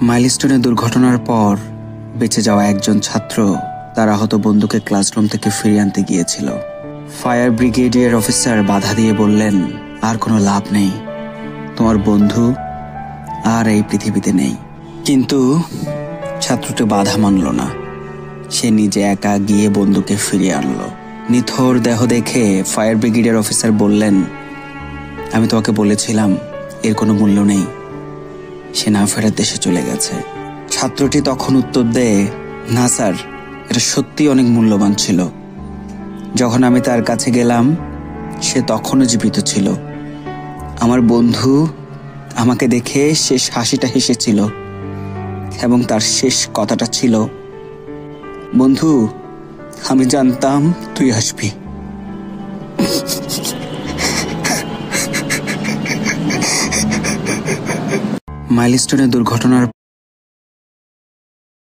মাইলস্টোনে দুর্ঘটনার পর বেঁচে যাওয়া একজন ছাত্র তার আহত বন্ধুকে ক্লাসরুম থেকে ফিরিয়ে আনতে গিয়েছিল। ফায়ার ব্রিগেডিয়ার অফিসার বাধা দিয়ে বললেন, আর কোনো লাভ নেই, তোমার বন্ধু আর এই পৃথিবীতে নেই। কিন্তু ছাত্রটি বাধা মানল না। সে নিজে একা গিয়ে বন্ধুকে ফিরিয়ে আনলো। নিথর দেহ দেখে ফায়ার ব্রিগেডিয়ার অফিসার বললেন, আমি তোমাকে বলেছিলাম এর কোনো মূল্য নেই, সে না ফেরার দেশে চলে গেছে। ছাত্রটি তখন উত্তর দেয়, না স্যার, এটা সত্যি অনেক মূল্যবান ছিল। যখন আমি তার কাছে গেলাম সে তখনও জীবিত ছিল। আমার বন্ধু আমাকে দেখে শেষ হাসিটা হেসেছিল এবং তার শেষ কথাটা ছিল, বন্ধু, আমি জানতাম তুই আসবি। মাইলস্টোনে দুর্ঘটনার